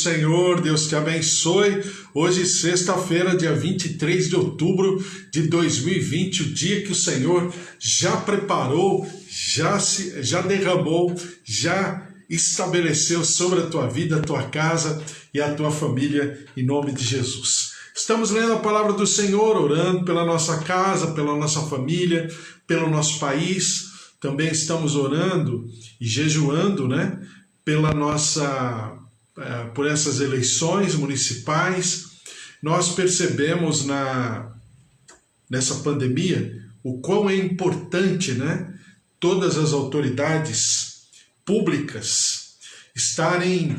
Senhor, Deus te abençoe. Hoje, sexta-feira, dia 23 de outubro de 2020, o dia que o Senhor já preparou, já derramou, já estabeleceu sobre a tua vida, a tua casa e a tua família, em nome de Jesus. Estamos lendo a palavra do Senhor, orando pela nossa casa, pela nossa família, pelo nosso país. Também estamos orando e jejuando, por essas eleições municipais. Nós percebemos nessa pandemia o quão é importante, todas as autoridades públicas estarem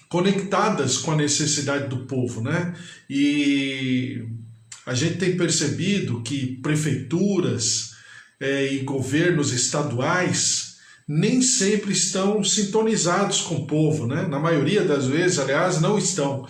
conectadas com a necessidade do povo, E a gente tem percebido que prefeituras e governos estaduais nem sempre estão sintonizados com o povo, Na maioria das vezes, aliás, não estão,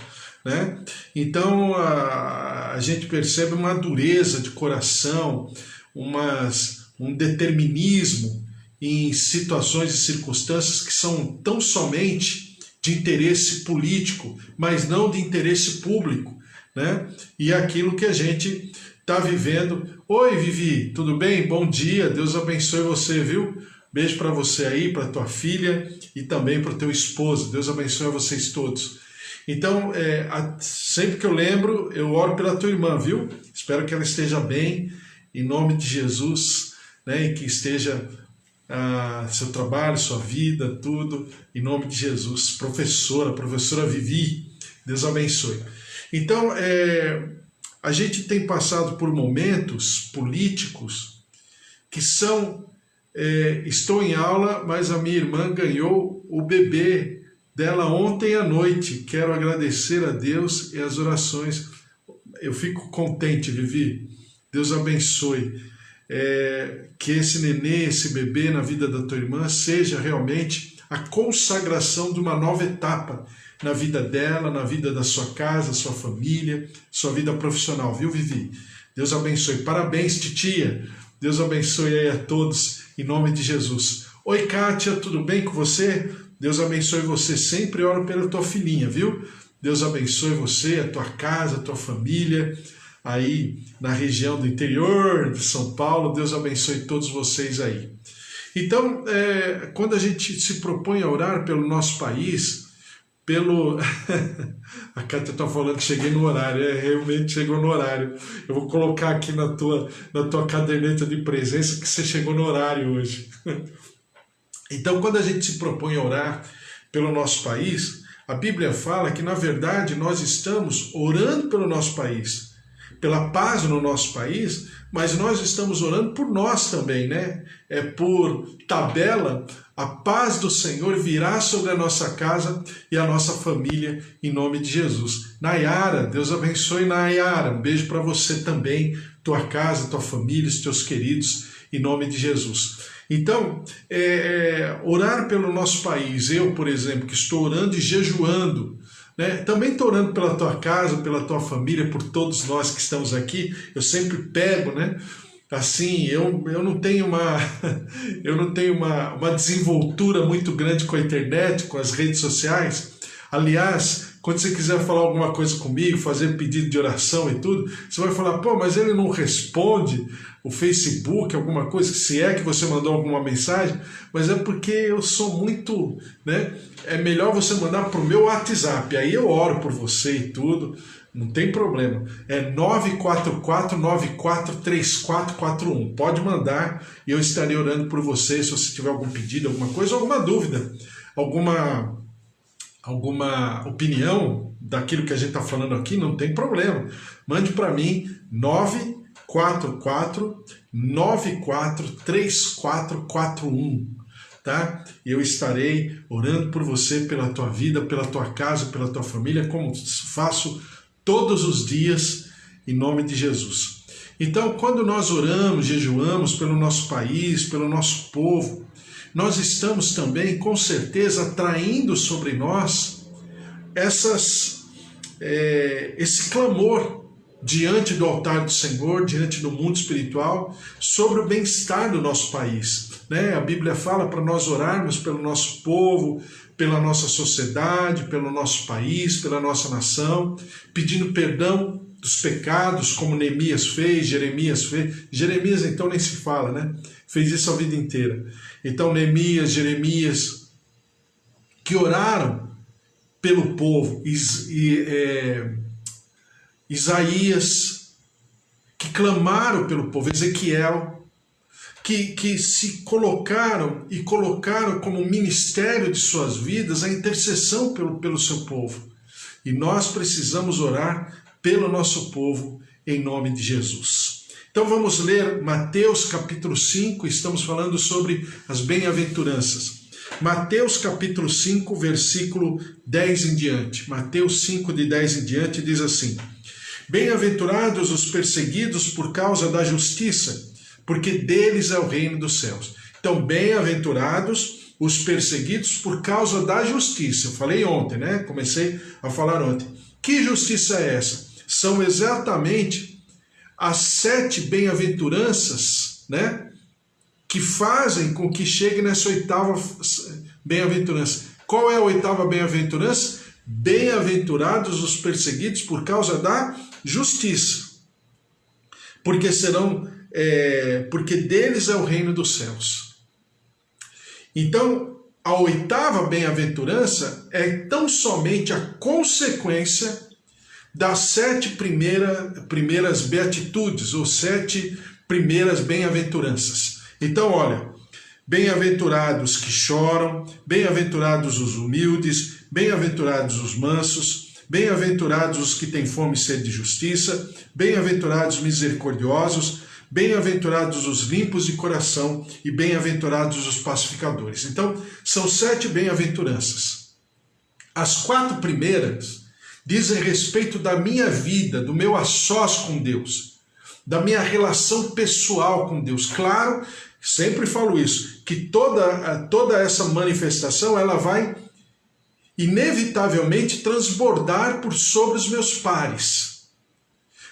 Então a gente percebe uma dureza de coração, um determinismo em situações e circunstâncias que são tão somente de interesse político, mas não de interesse público, E aquilo que a gente está vivendo. Oi, Vivi, tudo bem? Bom dia, Deus abençoe você, viu? Beijo para você aí, para tua filha e também para o teu esposo. Deus abençoe a vocês todos. Então, sempre que eu lembro, eu oro pela tua irmã, viu? Espero que ela esteja bem, em nome de Jesus, E que esteja seu trabalho, sua vida, tudo, em nome de Jesus. Professora Vivi, Deus abençoe. Então, a gente tem passado por momentos políticos que são... estou em aula, mas a minha irmã ganhou o bebê dela ontem à noite. Quero agradecer a Deus e as orações. Eu fico contente, Vivi. Deus abençoe. Que esse nenê, esse bebê na vida da tua irmã seja realmente a consagração de uma nova etapa na vida dela, na vida da sua casa, sua família, sua vida profissional, viu, Vivi? Deus abençoe. Parabéns, titia. Deus abençoe aí a todos, em nome de Jesus. Oi, Kátia, tudo bem com você? Deus abençoe você. Sempre oro pela tua filhinha, viu? Deus abençoe você, a tua casa, a tua família, aí na região do interior de São Paulo. Deus abençoe todos vocês aí. Então, quando a gente se propõe a orar pelo nosso país, A Cátia está falando que cheguei no horário, realmente chegou no horário. Eu vou colocar aqui na tua caderneta de presença que você chegou no horário hoje. Então, quando a gente se propõe a orar pelo nosso país, a Bíblia fala que, na verdade, nós estamos orando pelo nosso país, pela paz no nosso país, mas nós estamos orando por nós também, Por tabela, a paz do Senhor virá sobre a nossa casa e a nossa família, em nome de Jesus. Nayara, Deus abençoe, Nayara. Um beijo para você também, tua casa, tua família, os teus queridos, em nome de Jesus. Então, orar pelo nosso país, eu, por exemplo, que estou orando e jejuando, também estou orando pela tua casa, pela tua família, por todos nós que estamos aqui. Eu sempre pego, Assim, eu não tenho uma desenvoltura muito grande com a internet, com as redes sociais. Aliás, quando você quiser falar alguma coisa comigo, fazer pedido de oração e tudo, você vai falar, mas ele não responde o Facebook, alguma coisa, se é que você mandou alguma mensagem, mas é porque eu sou muito, É melhor você mandar para o meu WhatsApp, aí eu oro por você e tudo, não tem problema. É 944-943441. Pode mandar e eu estarei orando por você se você tiver algum pedido, alguma coisa, alguma dúvida, alguma opinião daquilo que a gente está falando aqui, não tem problema. Mande para mim 944-943441. Eu estarei orando por você, pela tua vida, pela tua casa, pela tua família, como faço todos os dias, em nome de Jesus. Então, quando nós oramos, jejuamos pelo nosso país, pelo nosso povo, nós estamos também, com certeza, atraindo sobre nós esse clamor diante do altar do Senhor, diante do mundo espiritual, sobre o bem-estar do nosso país. A Bíblia fala para nós orarmos pelo nosso povo, pela nossa sociedade, pelo nosso país, pela nossa nação, pedindo perdão dos pecados, como Neemias fez, Jeremias fez. Jeremias então nem se fala, né? Fez isso a vida inteira. Então Neemias, Jeremias, que oraram pelo povo, Isaías, que clamaram pelo povo, Ezequiel, que se colocaram e colocaram como ministério de suas vidas a intercessão pelo seu povo. E nós precisamos orar pelo nosso povo em nome de Jesus. Então vamos ler Mateus capítulo 5, estamos falando sobre as bem-aventuranças. Mateus capítulo 5, versículo 10 em diante. Mateus 5, de 10 em diante, diz assim: Bem-aventurados os perseguidos por causa da justiça, porque deles é o reino dos céus. Então, bem-aventurados os perseguidos por causa da justiça. Eu falei ontem, né? Comecei a falar ontem. Que justiça é essa? São exatamente as 7 bem-aventuranças, né? Que fazem com que chegue nessa 8ª bem-aventurança. Qual é a 8ª bem-aventurança? Bem-aventurados os perseguidos por causa da justiça, porque deles é o reino dos céus. Então, a 8ª bem-aventurança é tão somente a consequência das 7 primeiras beatitudes, ou 7 primeiras bem-aventuranças. Então, olha, bem-aventurados que choram, bem-aventurados os humildes, bem-aventurados os mansos, bem-aventurados os que têm fome e sede de justiça, bem-aventurados misericordiosos, bem-aventurados os limpos de coração e bem-aventurados os pacificadores. Então, são 7 bem-aventuranças. As 4 primeiras dizem respeito da minha vida, do meu a sós com Deus, da minha relação pessoal com Deus. Claro, sempre falo isso, que toda essa manifestação ela vai inevitavelmente transbordar por sobre os meus pares.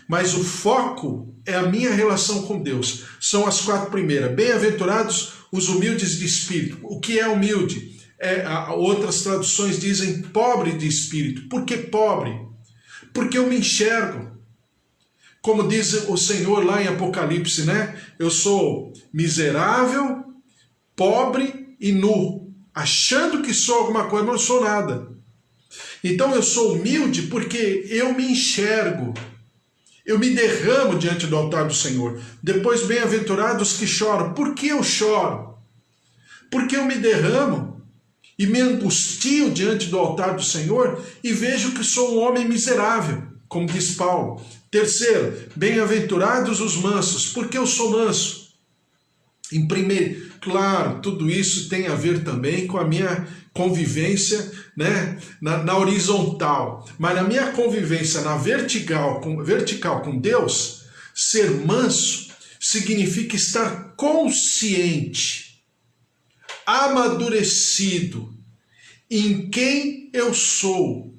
Mas o foco é a minha relação com Deus. São as 4 primeiras. Bem-aventurados os humildes de espírito. O que é humilde? Outras traduções dizem pobre de espírito. Por que pobre? Porque eu me enxergo. Como diz o Senhor lá em Apocalipse, né? Eu sou miserável, pobre e nu, achando que sou alguma coisa, mas não sou nada. Então eu sou humilde porque eu me enxergo. Eu me derramo diante do altar do Senhor. Depois, bem-aventurados que choram. Por que eu choro? Porque eu me derramo e me angustio diante do altar do Senhor e vejo que sou um homem miserável, como diz Paulo. Terceiro, bem-aventurados os mansos. Por que eu sou manso? Em primeiro, claro, tudo isso tem a ver também com a minha convivência, né, na horizontal, mas na minha convivência na vertical com Deus, ser manso significa estar consciente, amadurecido em quem eu sou,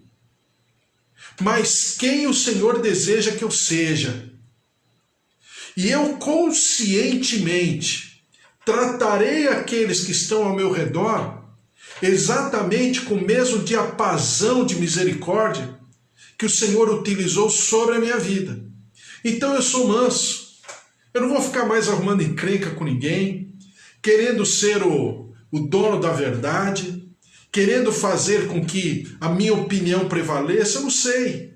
mas quem o Senhor deseja que eu seja. E eu conscientemente tratarei aqueles que estão ao meu redor exatamente com o mesmo diapasão de misericórdia que o Senhor utilizou sobre a minha vida. Então eu sou manso. Eu não vou ficar mais arrumando encrenca com ninguém, querendo ser o dono da verdade, querendo fazer com que a minha opinião prevaleça. Eu não sei.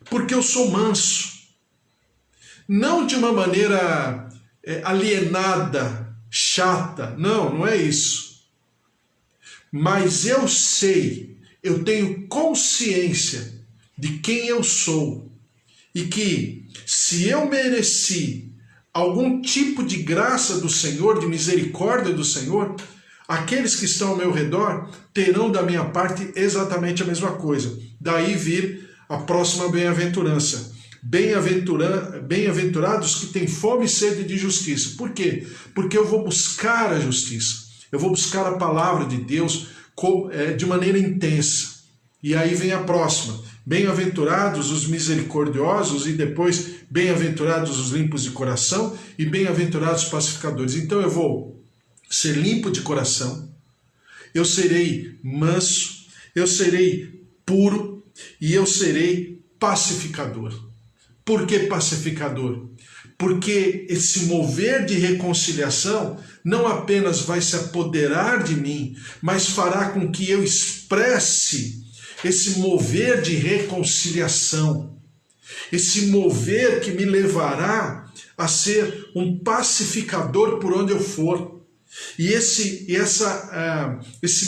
Porque eu sou manso. Não de uma maneira alienada, chata. Não, não é isso. Mas eu sei, eu tenho consciência de quem eu sou. E que se eu mereci algum tipo de graça do Senhor, de misericórdia do Senhor, aqueles que estão ao meu redor terão da minha parte exatamente a mesma coisa. Daí vir a próxima bem-aventurança. Bem-aventurados que têm fome e sede de justiça. Por quê? Porque eu vou buscar a justiça. Eu vou buscar a palavra de Deus de maneira intensa. E aí vem a próxima. Bem-aventurados os misericordiosos e depois bem-aventurados os limpos de coração e bem-aventurados os pacificadores. Então eu vou ser limpo de coração, eu serei manso, eu serei puro e eu serei pacificador. Por que pacificador? Porque esse mover de reconciliação não apenas vai se apoderar de mim, mas fará com que eu expresse esse mover de reconciliação, esse mover que me levará a ser um pacificador por onde eu for. E esse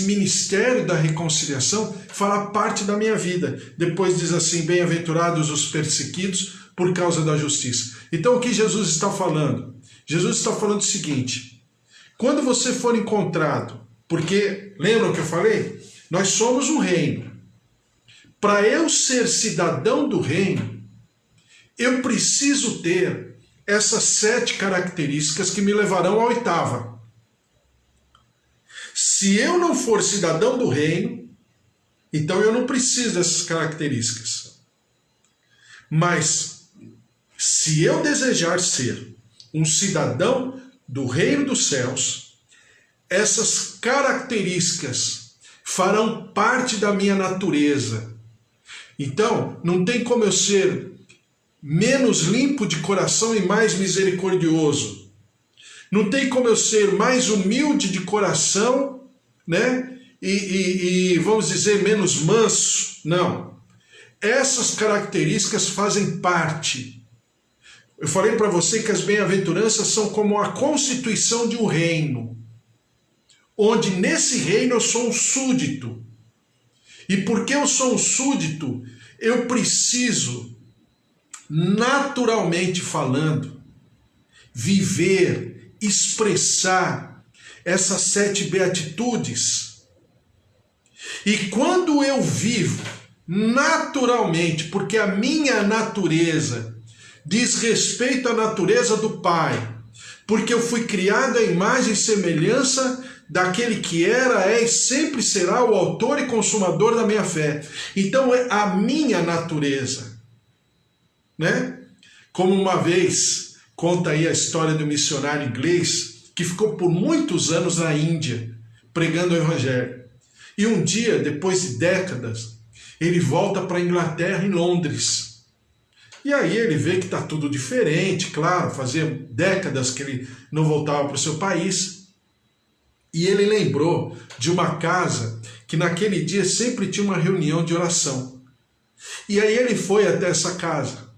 ministério da reconciliação fará parte da minha vida. Depois diz assim, bem-aventurados os perseguidos por causa da justiça. Então o que Jesus está falando? Jesus está falando o seguinte, quando você for encontrado, porque lembram que eu falei? Nós somos um reino. Para eu ser cidadão do reino, eu preciso ter essas 7 características que me levarão à 8ª. Se eu não for cidadão do reino, então eu não preciso dessas características. Mas, se eu desejar ser um cidadão do reino dos céus, essas características farão parte da minha natureza. Então, não tem como eu ser menos limpo de coração e mais misericordioso. Não tem como eu ser mais humilde de coração, né? E vamos dizer, menos manso. Não. Essas características fazem parte. Eu falei para você que as bem-aventuranças são como a constituição de um reino, onde nesse reino eu sou um súdito. E porque eu sou um súdito, eu preciso, naturalmente falando, viver, expressar essas 7 beatitudes. E quando eu vivo naturalmente, porque a minha natureza diz respeito à natureza do Pai, porque eu fui criado à imagem e semelhança daquele que era, é e sempre será o autor e consumador da minha fé. Então é a minha natureza, né? Como uma vez conta aí a história do missionário inglês que ficou por muitos anos na Índia pregando o evangelho. E um dia, depois de décadas, ele volta para a Inglaterra, em Londres. E aí ele vê que está tudo diferente, claro, fazia décadas que ele não voltava para o seu país. E ele lembrou de uma casa que naquele dia sempre tinha uma reunião de oração. E aí ele foi até essa casa.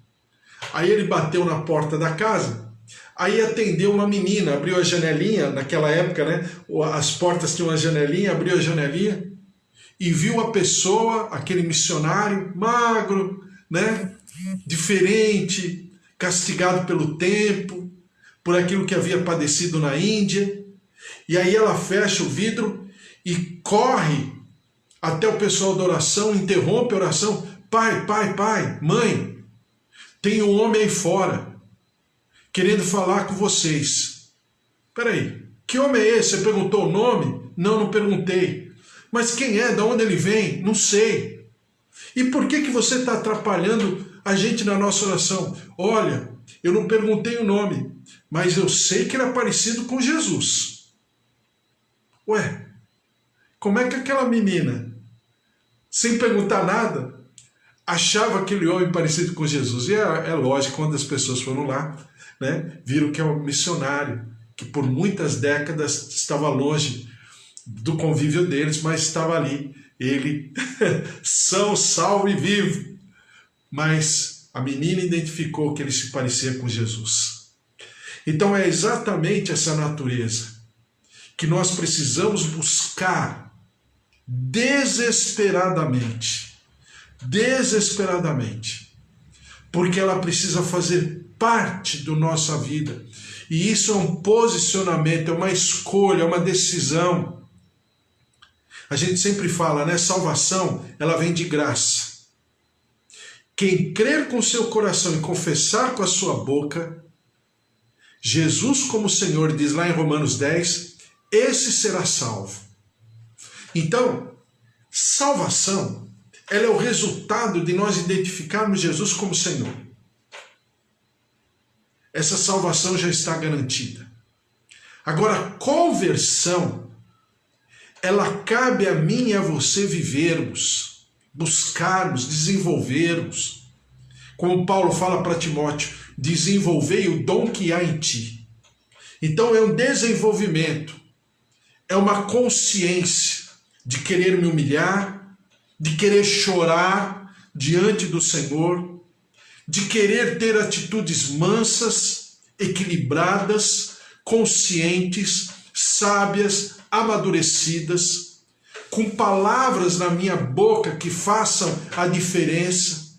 Aí ele bateu na porta da casa, aí atendeu uma menina, abriu a janelinha, naquela época, né? As portas tinham uma janelinha, abriu a janelinha e viu a pessoa, aquele missionário, magro, né? Diferente, castigado pelo tempo, por aquilo que havia padecido na Índia. E aí ela fecha o vidro e corre até o pessoal da oração, interrompe a oração. Pai, mãe, tem um homem aí fora, querendo falar com vocês. Peraí, que homem é esse? Você perguntou o nome? Não, não perguntei. Mas quem é? De onde ele vem? Não sei. E por que você está atrapalhando a gente na nossa oração? Olha, eu não perguntei o nome, mas eu sei que ele é parecido com Jesus. Ué, como é que aquela menina, sem perguntar nada, achava aquele homem parecido com Jesus? E é lógico, quando as pessoas foram lá, né, viram que é um missionário, que por muitas décadas estava longe do convívio deles, mas estava ali, ele são, salvo e vivo. Mas a menina identificou que ele se parecia com Jesus. Então é exatamente essa natureza que nós precisamos buscar desesperadamente, porque ela precisa fazer parte da nossa vida. E isso é um posicionamento, é uma escolha, é uma decisão. A gente sempre fala, né? Salvação, ela vem de graça. Quem crer com seu coração e confessar com a sua boca Jesus como Senhor, diz lá em Romanos 10, esse será salvo. Então, salvação, ela é o resultado de nós identificarmos Jesus como Senhor. Essa salvação já está garantida. Agora, conversão ela cabe a mim e a você vivermos, buscarmos, desenvolvermos. Como Paulo fala para Timóteo, desenvolvei o dom que há em ti. Então é um desenvolvimento, é uma consciência de querer me humilhar, de querer chorar diante do Senhor, de querer ter atitudes mansas, equilibradas, conscientes, sábias, amadurecidas, com palavras na minha boca que façam a diferença,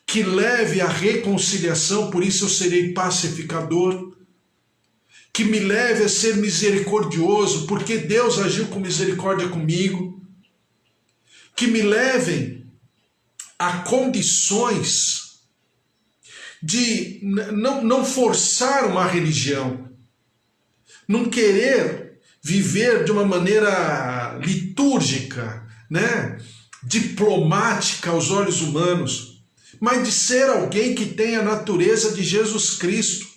que leve à reconciliação, por isso eu serei pacificador, que me leve a ser misericordioso, porque Deus agiu com misericórdia comigo, que me levem a condições de não forçar uma religião, não querer viver de uma maneira litúrgica, né, diplomática aos olhos humanos, mas de ser alguém que tem a natureza de Jesus Cristo,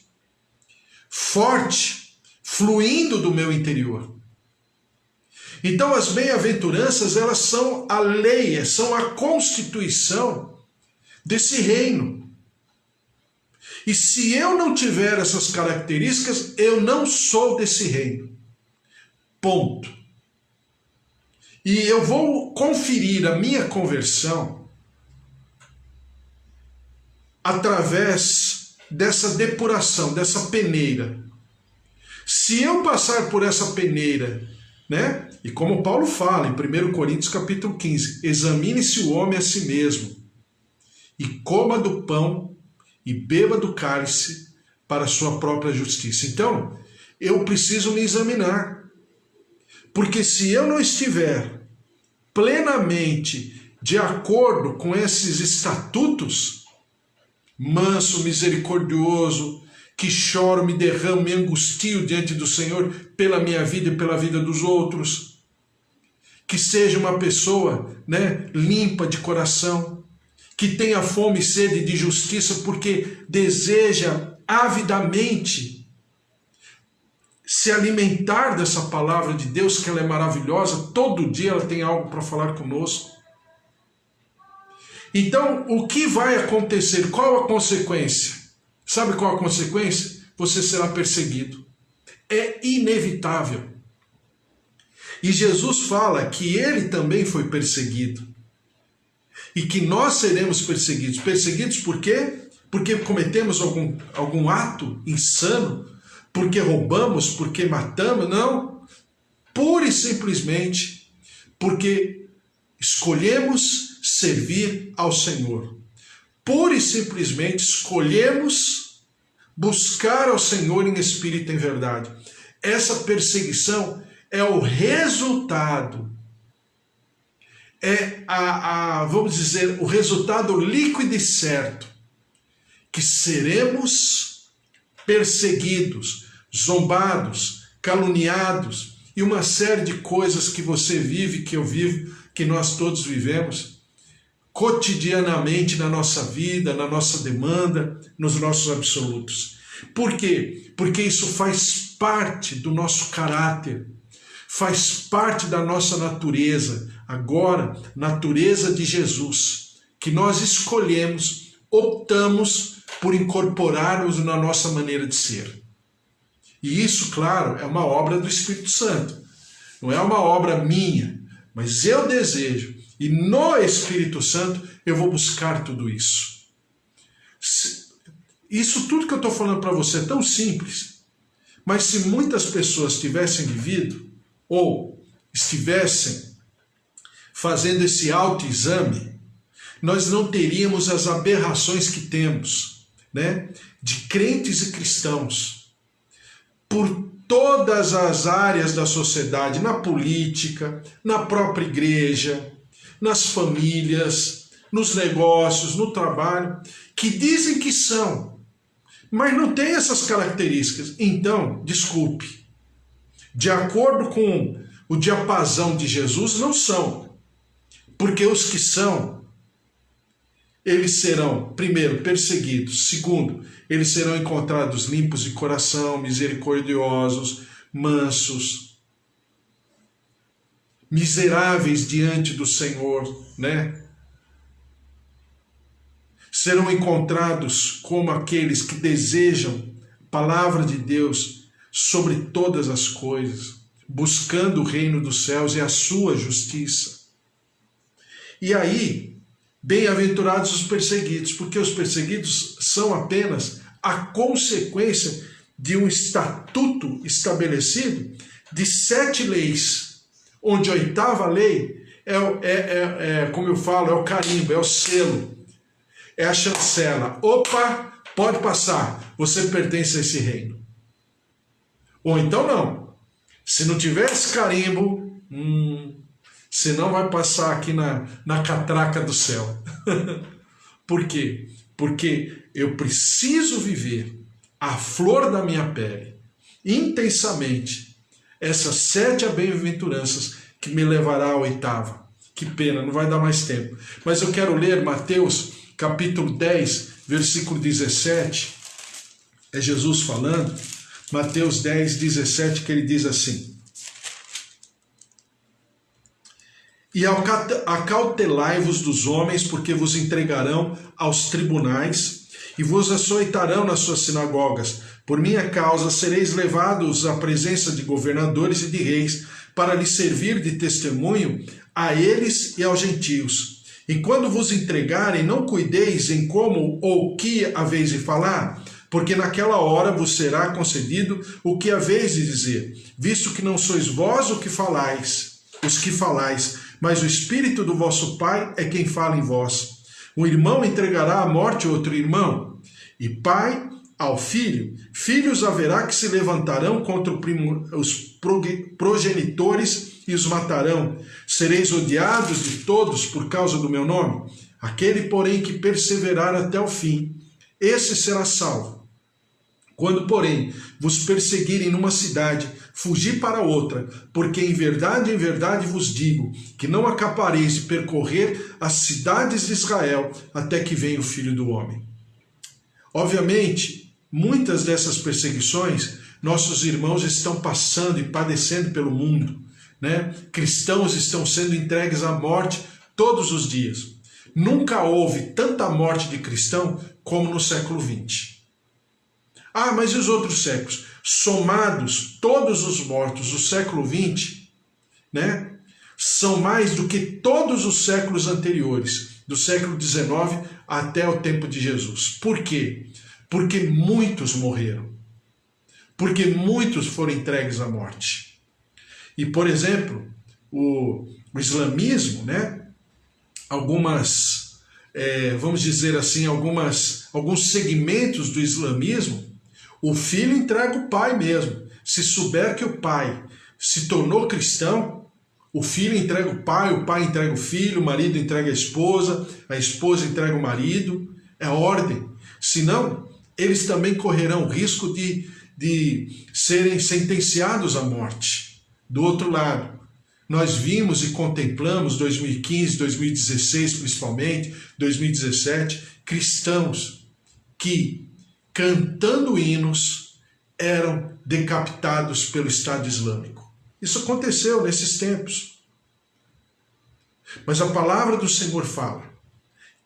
forte, fluindo do meu interior. Então as bem-aventuranças, elas são a lei, são a constituição desse reino. E se eu não tiver essas características, eu não sou desse reino. Ponto. E eu vou conferir a minha conversão através dessa depuração, dessa peneira. Se eu passar por essa peneira, né? E como Paulo fala em 1 Coríntios capítulo 15, examine-se o homem a si mesmo, e coma do pão e beba do cálice para a sua própria justiça. Então, eu preciso me examinar, porque se eu não estiver plenamente de acordo com esses estatutos, manso, misericordioso, que choro, me derramo, me angustio diante do Senhor pela minha vida e pela vida dos outros, que seja uma pessoa, né, limpa de coração, que tenha fome e sede de justiça, porque deseja avidamente se alimentar dessa palavra de Deus, que ela é maravilhosa, todo dia ela tem algo para falar conosco. Então, o que vai acontecer? Qual a consequência? Sabe qual a consequência? Você será perseguido. É inevitável. E Jesus fala que ele também foi perseguido. E que nós seremos perseguidos. Perseguidos por quê? Porque cometemos algum ato insano? Porque roubamos? Porque matamos? Não. Pura e simplesmente porque escolhemos servir ao Senhor. Pura e simplesmente escolhemos buscar ao Senhor em espírito e em verdade. Essa perseguição é o resultado, vamos dizer, o resultado líquido e certo, que seremos perseguidos, zombados, caluniados, e uma série de coisas que você vive, que eu vivo, que nós todos vivemos, cotidianamente na nossa vida, na nossa demanda, nos nossos absolutos. Por quê? Porque isso faz parte do nosso caráter, faz parte da nossa natureza, agora, natureza de Jesus, que nós escolhemos, optamos por incorporarmos na nossa maneira de ser. E isso, claro, é uma obra do Espírito Santo, não é uma obra minha, mas eu desejo, e no Espírito Santo eu vou buscar tudo isso. Isso tudo que eu estou falando para você é tão simples, mas se muitas pessoas tivessem vivido, ou estivessem fazendo esse autoexame, nós não teríamos as aberrações que temos, né, de crentes e cristãos, por todas as áreas da sociedade, na política, na própria igreja, nas famílias, nos negócios, no trabalho, que dizem que são, mas não tem essas características. Então, desculpe, de acordo com o diapasão de Jesus, não são. Porque os que são, eles serão, primeiro, perseguidos. Segundo, eles serão encontrados limpos de coração, misericordiosos, mansos. miseráveis diante do Senhor, né? Serão encontrados como aqueles que desejam a palavra de Deus sobre todas as coisas, buscando o reino dos céus e a sua justiça. E aí, bem-aventurados os perseguidos, porque os perseguidos são apenas a consequência de um estatuto estabelecido de 7 leis, onde a 8ª lei como eu falo, é o carimbo, é o selo, é a chancela. Opa, pode passar, você pertence a esse reino. Ou então não. Se não tiver esse carimbo, você não vai passar aqui na catraca do céu. Por quê? Porque eu preciso viver a flor da minha pele, intensamente, essas 7 bem-aventuranças que me levará à 8ª. Que pena, não vai dar mais tempo. Mas eu quero ler Mateus capítulo 10, versículo 17. É Jesus falando. Mateus 10, 17, que ele diz assim: E acautelai-vos dos homens, porque vos entregarão aos tribunais e vos açoitarão nas suas sinagogas. Por minha causa sereis levados à presença de governadores e de reis, para lhes servir de testemunho a eles e aos gentios. E quando vos entregarem, não cuideis em como ou que haveis de falar, porque naquela hora vos será concedido o que haveis de dizer, visto que não sois vós os que falais, mas o Espírito do vosso Pai é quem fala em vós. Um irmão entregará à morte outro irmão, e pai ao filho. Filhos haverá que se levantarão contra os progenitores e os matarão. Sereis odiados de todos por causa do meu nome. Aquele, porém, que perseverar até o fim, esse será salvo. Quando, porém, vos perseguirem numa cidade, fugi para outra, porque em verdade vos digo, que não acabareis de percorrer as cidades de Israel, até que venha o Filho do Homem. Obviamente, muitas dessas perseguições, nossos irmãos estão passando e padecendo pelo mundo, né? Cristãos estão sendo entregues à morte todos os dias. Nunca houve tanta morte de cristão como no século XX. Ah, mas e os outros séculos? Somados, todos os mortos do século XX, né, são mais do que todos os séculos anteriores, do século XIX até o tempo de Jesus. Por quê? Porque muitos morreram. Porque muitos foram entregues à morte. E, por exemplo, o islamismo, né, vamos dizer assim, alguns segmentos do islamismo, o filho entrega o pai mesmo. Se souber que o pai se tornou cristão, o filho entrega o pai entrega o filho, o marido entrega a esposa entrega o marido. É ordem. Senão, eles também correrão o risco de serem sentenciados à morte. Do outro lado, nós vimos e contemplamos 2015, 2016 principalmente, 2017, cristãos que, cantando hinos, eram decapitados pelo Estado Islâmico. Isso aconteceu nesses tempos. Mas a palavra do Senhor fala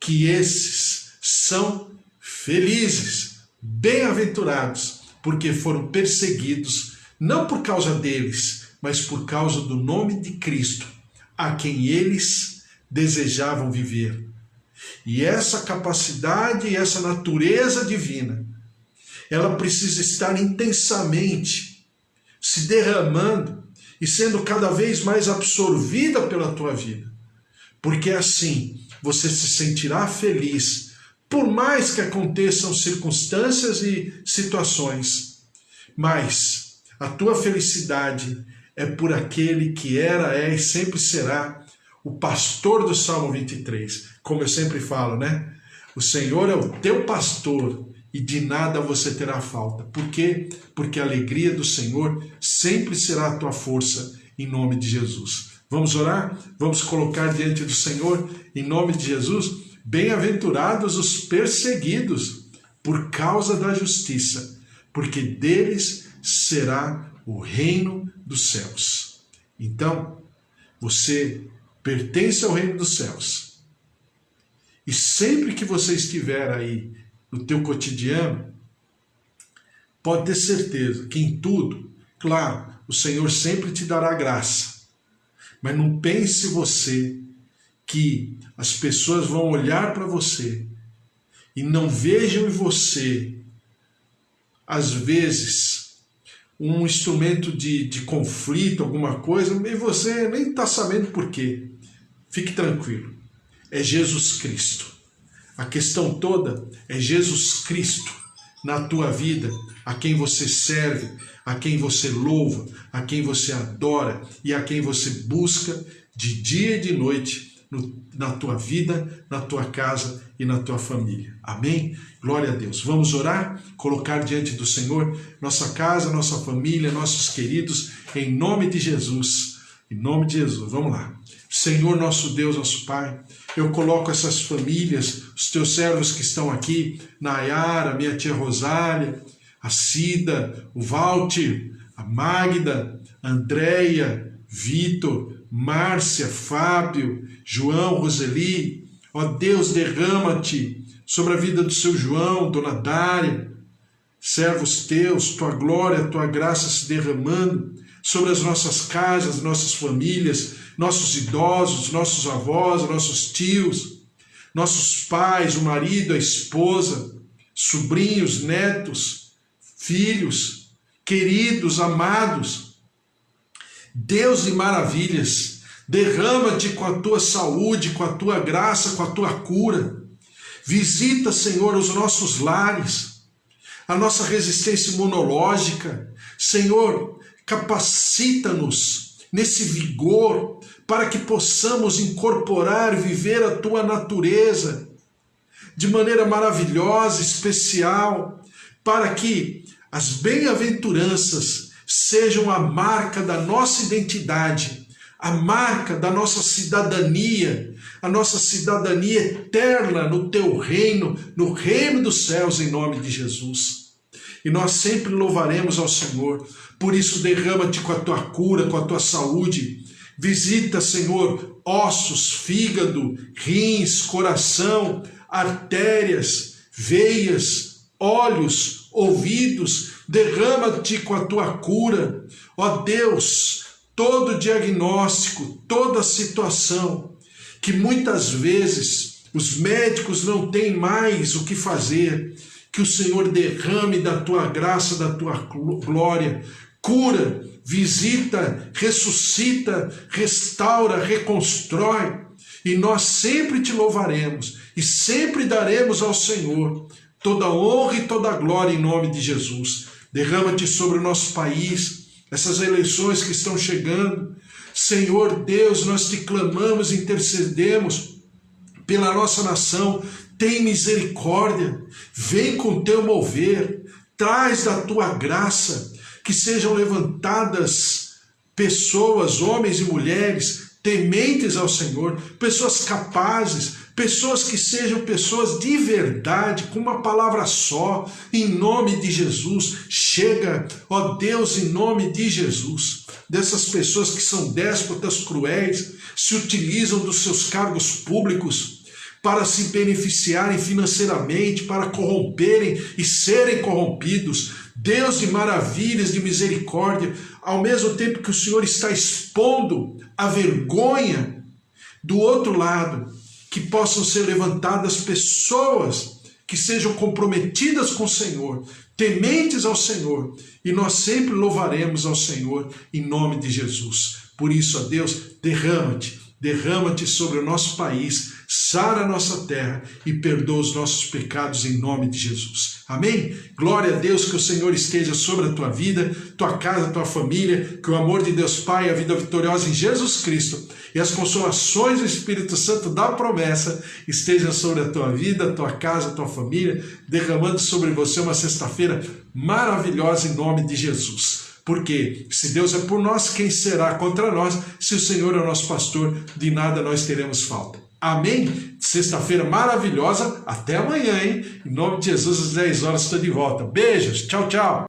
que esses são felizes, bem-aventurados, porque foram perseguidos, não por causa deles, mas por causa do nome de Cristo, a quem eles desejavam viver. E essa capacidade e essa natureza divina, ela precisa estar intensamente se derramando e sendo cada vez mais absorvida pela tua vida. Porque assim você se sentirá feliz, por mais que aconteçam circunstâncias e situações. Mas a tua felicidade é por aquele que era, é e sempre será o pastor do Salmo 23. Como eu sempre falo, né? O Senhor é o teu pastor e de nada você terá falta. Por quê? Porque a alegria do Senhor sempre será a tua força, em nome de Jesus. Vamos orar? Vamos colocar diante do Senhor, em nome de Jesus? Bem-aventurados os perseguidos por causa da justiça, porque deles será o reino dos céus. Então, Você pertence ao reino dos céus. E sempre que você estiver aí no teu cotidiano, pode ter certeza que em tudo, claro, o Senhor sempre te dará graça. Mas não pense você que as pessoas vão olhar para você e não vejam em você, às vezes, um instrumento de conflito, alguma coisa, e você nem está sabendo por quê. Fique tranquilo. É Jesus Cristo. A questão toda é Jesus Cristo na tua vida, a quem você serve, a quem você louva, a quem você adora e a quem você busca de dia e de noite na tua vida, na tua casa e na tua família. Amém? Glória a Deus. Vamos orar? Colocar diante do Senhor nossa casa, nossa família, nossos queridos, em nome de Jesus. Em nome de Jesus. Vamos lá. Senhor, nosso Deus, nosso Pai, eu coloco essas famílias, os teus servos que estão aqui, Nayara, minha tia Rosália, a Cida, o Walter, a Magda, a Andréia, Vitor, Márcia, Fábio, João, Roseli. Ó Deus, derrama-te sobre a vida do seu João, Dona Dária, servos teus, tua glória, tua graça se derramando sobre as nossas casas, nossas famílias, nossos idosos, nossos avós, nossos tios, nossos pais, o marido, a esposa, sobrinhos, netos, filhos, queridos, amados. Deus de maravilhas, derrama-te com a tua saúde, com a tua graça, com a tua cura. Visita, Senhor, os nossos lares, a nossa resistência imunológica. Senhor, capacita-nos nesse vigor para que possamos incorporar, viver a tua natureza de maneira maravilhosa, especial, para que as bem-aventuranças sejam a marca da nossa identidade, a marca da nossa cidadania, a nossa cidadania eterna no teu reino, no reino dos céus, em nome de Jesus. E nós sempre louvaremos ao Senhor. Por isso, derrama-te com a tua cura, com a tua saúde. Visita, Senhor, ossos, fígado, rins, coração, artérias, veias, olhos, ouvidos. Derrama-te com a tua cura. Ó Deus, todo diagnóstico, toda situação que muitas vezes os médicos não têm mais o que fazer, que o Senhor derrame da tua graça, da tua glória, cura, visita, ressuscita, restaura, reconstrói, e nós sempre te louvaremos e sempre daremos ao Senhor toda honra e toda glória em nome de Jesus. Derrama-te sobre o nosso país, essas eleições que estão chegando. Senhor Deus, nós te clamamos, intercedemos pela nossa nação. Tem misericórdia, vem com teu mover, traz da tua graça, que sejam levantadas pessoas, homens e mulheres, tementes ao Senhor, pessoas capazes, pessoas que sejam pessoas de verdade, com uma palavra só, em nome de Jesus. Chega, ó Deus, em nome de Jesus, dessas pessoas que são déspotas cruéis, se utilizam dos seus cargos públicos para se beneficiarem financeiramente, para corromperem e serem corrompidos. Deus de maravilhas, de misericórdia, ao mesmo tempo que o Senhor está expondo a vergonha, do outro lado, que possam ser levantadas pessoas que sejam comprometidas com o Senhor, tementes ao Senhor, e nós sempre louvaremos ao Senhor em nome de Jesus. Por isso, ó Deus, derrama-te sobre o nosso país, sara a nossa terra e perdoa os nossos pecados em nome de Jesus. Amém? Glória a Deus, que o Senhor esteja sobre a tua vida, tua casa, tua família, que o amor de Deus Pai, a vida vitoriosa em Jesus Cristo e as consolações do Espírito Santo da promessa estejam sobre a tua vida, tua casa, tua família, derramando sobre você uma sexta-feira maravilhosa em nome de Jesus. Porque se Deus é por nós, quem será contra nós? Se o Senhor é o nosso pastor, de nada nós teremos falta. Amém? Sexta-feira maravilhosa. Até amanhã, hein? Em nome de Jesus, às 10 horas estou de volta. Beijos. Tchau, tchau.